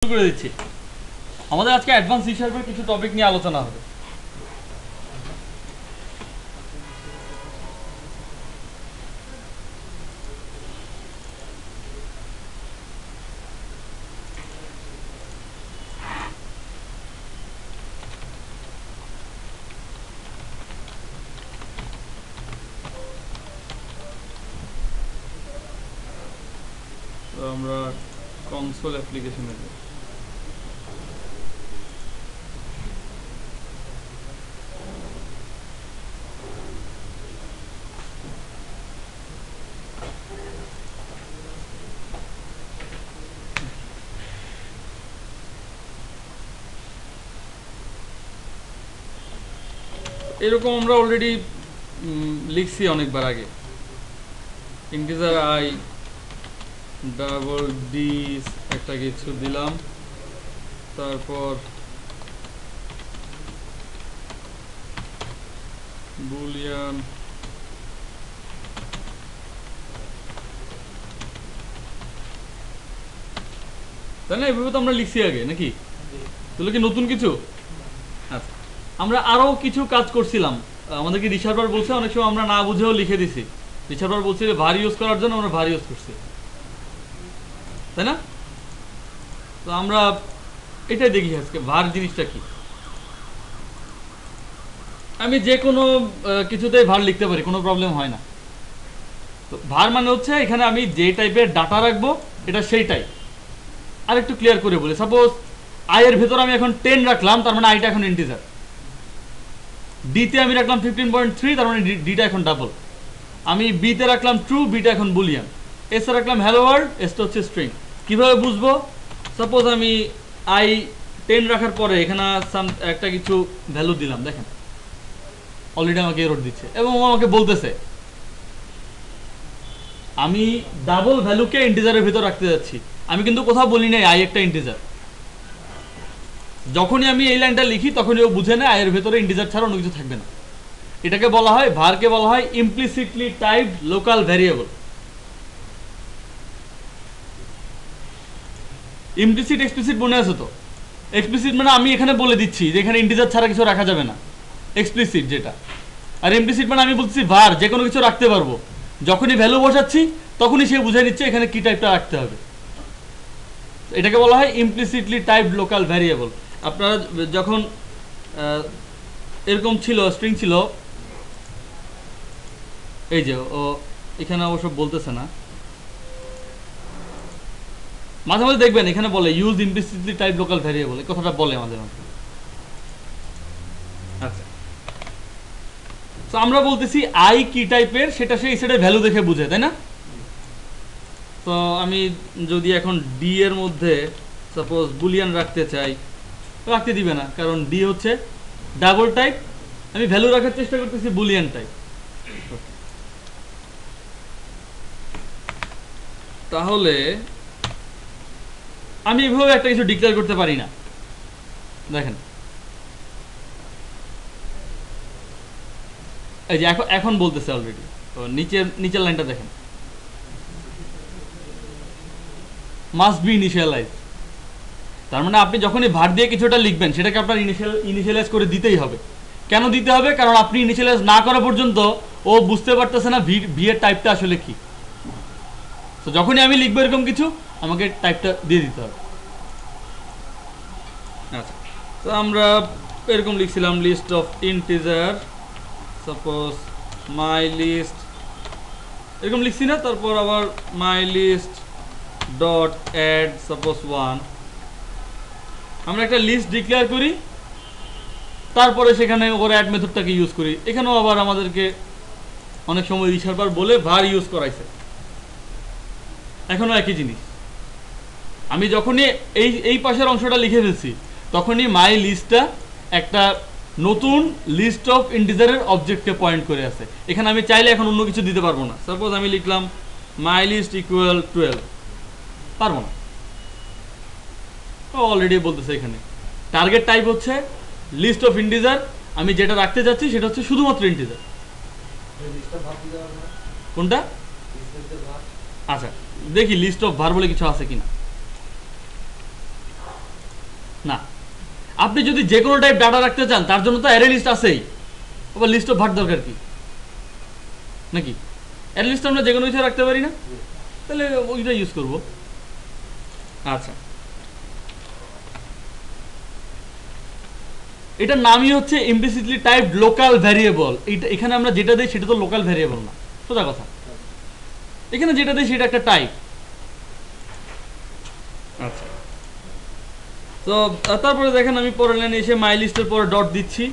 করে দিচ্ছি। আমাদের আজকে অ্যাডভান্স সি শার্পের কিছু টপিক নিয়ে আলোচনা হবে। তো আমরা কনসোল অ্যাপ্লিকেশনে যাই। এরকম আমরা অলরেডি লিখছি অনেকবার আগে। ইন্টিজার আই ডাবল ডি একটা কিছু দিলাম, তারপর বুলিয়ান তাই না? এভাবে তো আমরা লিখছি আগে নাকি? তাহলে কি নতুন কিছু? আচ্ছা, আমরা আরও কিছু কাজ করছিলাম। আমাদেরকে রিসার্ভার বলছে, অনেক সময় আমরা না বুঝেও লিখে দিছি। রিসার্ভার বলছে যে ভার ইউজ করার জন্য, আমরা ভার ইউজ করছি, তাই না? তো আমরা এটাই দেখি আজকে ভার জিনিসটা কি। আমি যে কোনো কিছুতেই ভার লিখতে পারি, কোনো প্রবলেম হয় না। তো ভার মানে হচ্ছে এখানে আমি যে টাইপের ডাটা রাখবো এটা সেই টাইপ। আর একটু ক্লিয়ার করে বলি, সাপোজ আই এর ভেতর আমি এখন 10 রাখলাম, তার মানে আইটা এখন ইন্টিজার। ডিতে আমি রাখলাম 15.3, তার মানে ডিটা এখন ডাবল। আমি বিতে রাখলাম ট্রু, বিটা এখন বুলিয়ান। এসে রাখলাম হ্যালো ওয়ার্ল্ড, এসটা হচ্ছে স্ট্রিং। কিভাবে বুঝবো? সাপোজ আমি আই 10 রাখার পরে এখানে একটা কিছু ভ্যালু দিলাম, দেখেন অলরেডি আমাকে এরর দিচ্ছে এবং ও আমাকে বলতেছে আমি ডাবল ভ্যালুকে ইন্টিজারের ভিতর রাখতে যাচ্ছি। আমি কিন্তু কোথাও বলি নাই আই একটা ইন্টিজার। যখনই আমি এই লাইনটা লিখি তখনই ও বুঝে নেয় আই এর ভেতরে ইন্টিজার ছাড়া অন্য কিছু থাকবে না। এটাকে বলা হয়, ভারকে বলা হয় implicitly typed local variable. Implicit explicit মনে আছে তো? এক্সপ্লিসিট মানে আমি এখানে বলে দিচ্ছি যে এখানে ইন্টিজার ছাড়া কিছু রাখা যাবে না, এক্সপ্লিসিট যেটা। আর ইমপ্লিসিট মানে আমি বলছি ভার যে কোনো কিছু রাখতে পারবো, যখনই ভ্যালু বসাচ্ছি তখনই সে বুঝে নিচ্ছে এখানে কি টাইপটা রাখতে হবে। এটাকে বলা হয় ইমপ্লিসিটলি টাইপড লোকাল ভ্যারিয়েবল। আপনারা যখন এরকম ছিল, স্ট্রিং ছিল, এই যে ও এখানে অবশ্য বলতেছে না, মাঝে মাঝে দেখবেন এখানে বলে use implicitly type local variable, এই কথাটা বলে মাঝে মাঝে। আচ্ছা, তো আমরা বলতেছি আই কি টাইপের সেটা সেই সেটার ভ্যালু দেখে বুঝে, তাই না? তো আমি যদি এখন ডি এর মধ্যে সাপোজ বুলিয়ান রাখতে চাই, রাখতে দিবে না, কারণ ডি হচ্ছে ডাবল টাইপ। আমি ভ্যালু রাখার চেষ্টা করতেছি বুলিয়ান টাইপ। তাহলে আমি এভাবে একটা কিছু ডিক্লেয়ার করতে পারি না। দেখেন এই যে এখন বলতেছে অলরেডি। তো নিচের লাইনটা দেখেন, মাস্ট বি ইনিশিয়ালাইজ। তার মানে আপনি যখনই ভার দিয়ে কিছুটা লিখবেন সেটাকে আপনার ইনিশিয়ালাইজ করে দিতেই হবে। কেন দিতে হবে? কারণ আপনি ইনিশিয়ালাইজ না করা পর্যন্ত ও বুঝতে পারতেছে না ভি এর টাইপটা আসলে কি। তো যখনই আমি লিখবো এরকম কিছু, আমাকে টাইপটা দিয়ে দিতে হবে। আচ্ছা, তো আমরা এরকম লিখছিলাম list of integer, suppose my list, এরকম লিখছি না? তারপর আবার my list dot add suppose 1। আমরা একটা লিস্ট ডিক্লেয়ার করি, তারপরে সেখানে ওর অ্যাড মেথডটাকে ইউজ করি। এখানেও আবার আমাদেরকে অনেক সময় রিসার্ভার বলে ভার ইউজ করাইছে, এখনও একই জিনিস। আমি যখনই এই পাশের অংশটা লিখে ফেলছি তখনই মাই লিস্টটা একটা নতুন লিস্ট অফ ইন্টিজারের অবজেক্টে পয়েন্ট করে আছে। এখানে আমি চাইলে এখন অন্য কিছু দিতে পারবো না। সাপোজ আমি লিখলাম মাই লিস্ট ইকুয়াল 12, পারবো না, অলরেডি বলতেছে এখানে টার্গেট টাইপ হচ্ছে লিস্ট অফ ইন্টিজার। আমি যেটা রাখতে যাচ্ছি সেটা হচ্ছে শুধুমাত্র ইন্টিজার। কোনটা? আচ্ছা, দেখি লিস্ট অফ ভার বলে কিছু আছে কিনা। না, আপনি যদি যে কোনো টাইপ ডাটা রাখতে চান তার জন্য তো অ্যারে লিস্ট আছেই, আবার লিস্ট অফ ভার দরকার কি নাকি? অ্যারে লিস্ট আমরা যে কোনো কিছু রাখতে পারি না, তাহলে ওইটা ইউজ করব। আচ্ছা, এটার নামই হচ্ছে ইমপ্লিসিটলি টাইপড লোকাল ভ্যারিয়েবল। এটা এখানে আমরা যেটা দেই সেটা তো লোকাল ভ্যারিয়েবল না, সোজা কথা। এখানে যেটা দেই সেটা একটা টাইপ। আচ্ছা, তো তারপরে দেখেন আমি পরের লাইনে এসে মাই লিস্টের পরে ডট দিচ্ছি।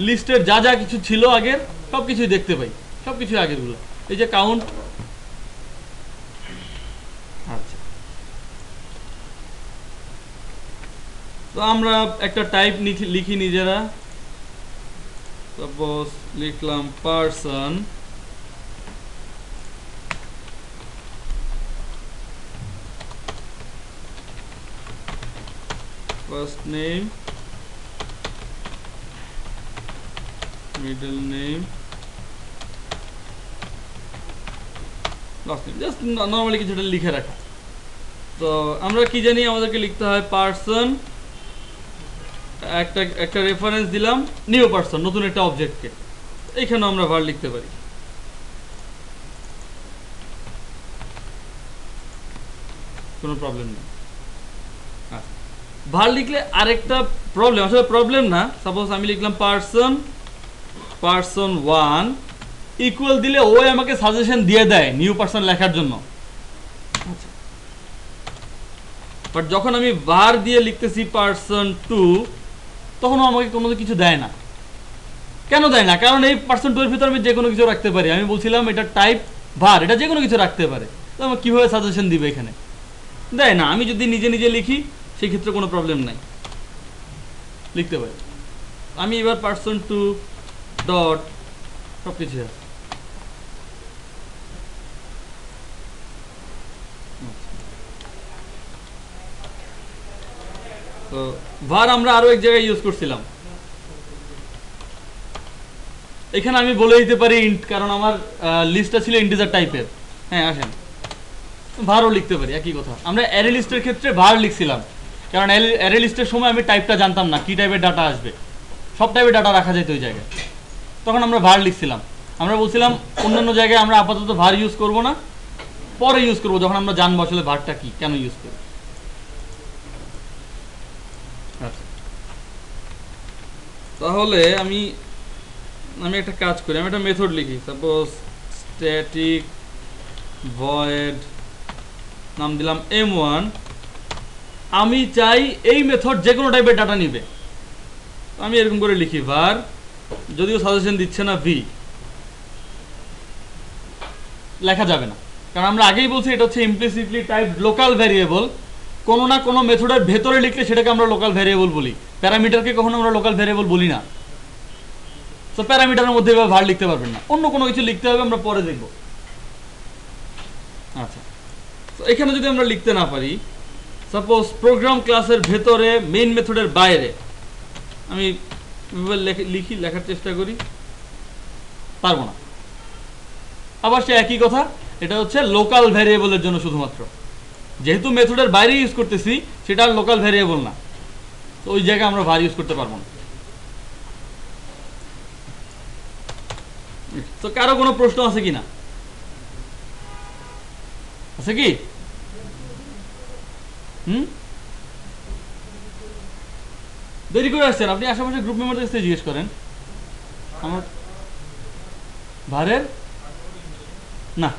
লিস্টের যা যা কিছু ছিল আগের সব কিছুই দেখতে পাই, সব কিছুই আগেরগুলো। এই যে কাউন্ট। আচ্ছা, তো আমরা একটা টাইপ লিখি নিজেরা। সাপোজ লিখলাম person, first name, middle name, last name, just normally কিছুটা লিখে রাখা। তো আমরা কি জানি আমাদেরকে লিখতে হয় পারসন, একটা রেফারেন্স দিলাম নিউ পারসন, নতুন একটা অবজেক্টকে। এইখানে আমরা ভার লিখতে পারি, কোনো প্রবলেম নেই। ভার লিখলে আরেকটা প্রবলেম, আসলে প্রবলেম না, সাপোজ আমি লিখলাম পারসন 1 ইকুয়াল দিলে ও আমাকে সাজেশন দিয়ে দেয় নিউ পারসন লেখার জন্য। বাট যখন আমি ভার দিয়ে লিখতেছি পারসন 2, তখন আমাকে কোনো কিছু দেয় না। কেন দেয় না? কারণ এই পারসন 2 এর ভিতরে আমি যে কোনো কিছু রাখতে পারি। আমি বলছিলাম এটা টাইপ ভার, এটা যে কোনো কিছু রাখতে পারে, তো আমাকে কীভাবে সাজেশন দিবে? এখানে দেয় না। আমি যদি নিজে নিজে লিখি সেই ক্ষেত্রে কোনো প্রবলেম নাই, লিখতে পারি। আমি এবার পারসন 2 ডট সব কিছু আছে। তো var আমরা আরো এক জায়গায় ইউজ করছিলাম, এখানে আমি বলে দিতে পারি ইন্ট, কারণ আমার লিস্টটা ছিল ইন্টিজার টাইপের। হ্যাঁ আসেন, varও লিখতে পারি, একই কথা। আমরা অ্যারে লিস্টের ক্ষেত্রে var লিখছিলাম, কারণ অ্যারে লিস্টের সময় আমি টাইপটা জানতাম না, কি টাইপের ডাটা আসবে। সব টাইপের ডাটা রাখা যেত ওই জায়গায়, তখন আমরা var লিখছিলাম। আমরা বলছিলাম অন্যান্য জায়গায় আমরা আপাতত var ইউজ করব না, পরে ইউজ করব যখন আমরা জানবো আসলে varটা কি, কেন ইউজ করি। আচ্ছা, তাহলে আমি একটা কাজ করি, আমি একটা মেথড লিখি। সাপোজ স্ট্যাটিক ভয়েড, নাম দিলাম m1। আমি চাই এই মেথড যে কোনো টাইপের ডাটা নিবে, আমি এরকম করে লিখি var, যদিও সাজেশন দিচ্ছে না v, লেখা যাবে না, কারণ আমরা আগেই বলছি এটা হচ্ছে ইমপ্লিসিটলি টাইপড লোকাল ভ্যারিয়েবল। কোনো না কোনো মেথডের ভেতরে লিখলে সেটাকে আমরা লোকাল ভ্যারিয়েবল বলি, প্যারামিটারকে কখনো আমরা লোকাল ভ্যারিয়েবল বলি না। তো প্যারামিটারের মধ্যে এভাবে var লিখতে পারবেন না, অন্য কোনো কিছু লিখতে হবে, আমরা পরে দেখব। আচ্ছা, তো এখানে যদি আমরা লিখতে না পারি, সাপোজ প্রোগ্রাম ক্লাসের ভেতরে মেইন মেথডের বাইরে আমি লিখি, লেখার চেষ্টা করি, পারবো না। আবার সে একই কথা, এটা হচ্ছে লোকাল ভ্যারিয়েবলের জন্য শুধুমাত্র, যেহেতু মেথডের বাইরে ইউজ করতেছি সেটা আর লোকাল ভ্যারিয়েবল না, তো ওই জায়গায় আমরা var ইউজ করতে পারবো না। তো কারো কোনো প্রশ্ন আছে কিনা? আছে কি? দেরি করে আসছেন আপনি, আশেপাশে গ্রুপ মেম্বারদের কাছে জিজ্ঞেস করেন। আমার ভারের না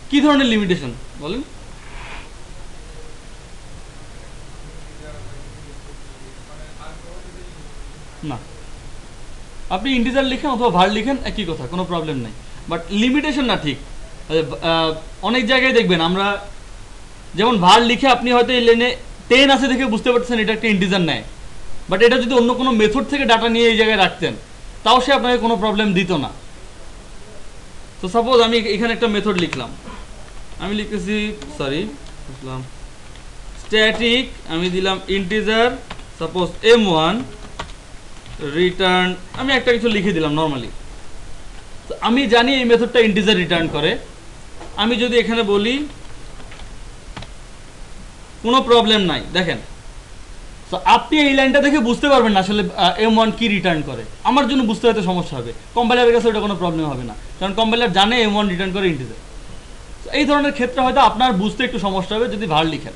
কি ধরনের লিমিটেশন বলেন? না, আপনি ইন্টিজার লিখেন অথবা var লিখেন, একই কথা, কোনো প্রবলেম নাই। বাট লিমিটেশন না ঠিক। অনেক জায়গায় দেখবেন আমরা যেমন var লিখে আপনি হয়তো এই লাইনে 10 আছে দেখে বুঝতে পারছেন এটা একটা ইন্টিজার নেয়, বাট এটা যদি অন্য কোনো মেথড থেকে ডাটা নিয়ে এই জায়গায় রাখতেন তাও সে আপনাকে কোনো প্রবলেম দিত না। তো সাপোজ আমি এখানে একটা মেথড লিখলাম, আমি লিখতেছি স্ট্যাটিক, আমি দিলাম ইন্টিজার সাপোজ m1 রিটার্ন, আমি একটা কিছু লিখে দিলাম নর্মালি। তো আমি জানি এই মেথডটা ইন্টিজার রিটার্ন করে। আমি যদি এখানে বলি কোনো প্রবলেম নাই, দেখেন তো আপনি এই লাইনটা দেখে বুঝতে পারবেন না আসলে M1 কি রিটার্ন করে। আমার জন্য বুঝতে হয়তো সমস্যা হবে, কম্পাইলারের কাছে ওটা কোনো প্রবলেম হবে না, কারণ কম্পাইলার জানে M1 রিটার্ন করে ইন্টিজার। এই ধরনের ক্ষেত্রে হয়তো আপনার বুঝতে একটু সমস্যা হবে যদি var লিখেন।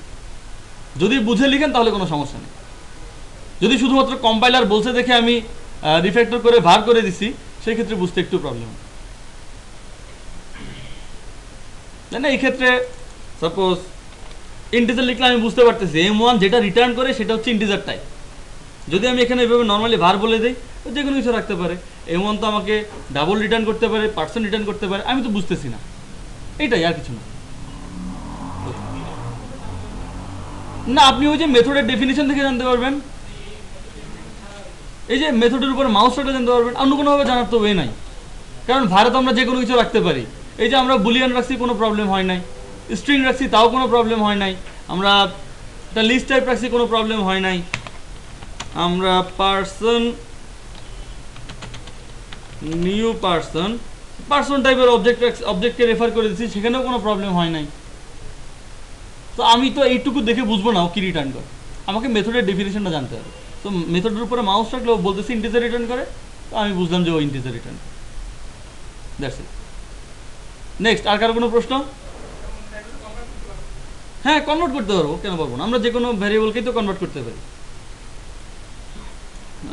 যদি বুঝে লিখেন তাহলে কোনো সমস্যা নেই। যদি শুধুমাত্র কম্পাইলার বলছে দেখে আমি রিফ্যাক্টর করে var করে দিছি, সেই ক্ষেত্রে বুঝতে একটু প্রবলেম হবে। তাই না? এই ক্ষেত্রে সাপোজ ইন্টিজার লিখলে আমি বুঝতে পারতেছি M1 যেটা রিটার্ন করে সেটা হচ্ছে ইন্টিজার টাইপ। যদি আমি এখানে এভাবে নর্মালি var বলে দিই, যে কোনো কিছু রাখতে পারে। M1 তো আমাকে ডাবল রিটার্ন করতে পারে, পার্সেন্ট রিটার্ন করতে পারে, আমি তো বুঝতেছি না, এইটাই আর কিছু না। না, আপনি ওই যে মেথডের ডেফিনিশন থেকে জানতে পারবেন, এই যে মেথডের উপর মাউস রাখলে জানতে পারবেন, অন্য কোনোভাবে জানার তো ওয়ে নাই। কারণ ভারে তো আমরা যে কোনো কিছু রাখতে পারি। এই যে আমরা বুলিয়ান রাখছি, কোনো প্রবলেম হয় নাই, স্ট্রিং রাখছি তাও কোনো প্রবলেম হয় নাই, আমরা একটা লিস্ট টাইপ রাখছি কোনো প্রবলেম হয় নাই, আমরা পার্সন নিউ পার্সন টাইপের অবজেক্টকে রেফার করে দিচ্ছি, সেখানেও কোনো প্রবলেম হয় নাই। তো আমি তো এইটুকু দেখে বুঝবো না ও কি রিটার্ন করে, আমাকে মেথডের ডেফিনেশনটা জানতে হবে। তো মেথডের উপরে মাউস রাখলে ও বলতেছে ইন্টিজার রিটার্ন করে, তো আমি বুঝলাম যে ও ইন্টিজার রিটার্ন করে। That's it. নেক্সট, আর কারো কোনো প্রশ্ন? হ্যাঁ, কনভার্ট করতে পারবো, কেন পারবো না? আমরা যে কোনো ভ্যারিয়েবলকেই তো কনভার্ট করতে পারি।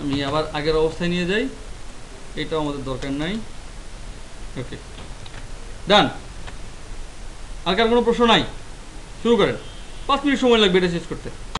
আমি আবার আগের অবস্থায় নিয়ে যাই, এটাও আমাদের দরকার নাই। ওকে, ডান। আর কার কোনো প্রশ্ন নাই? শুরু করেন, 5 মিনিট সময় লাগবে এটা শেষ করতে।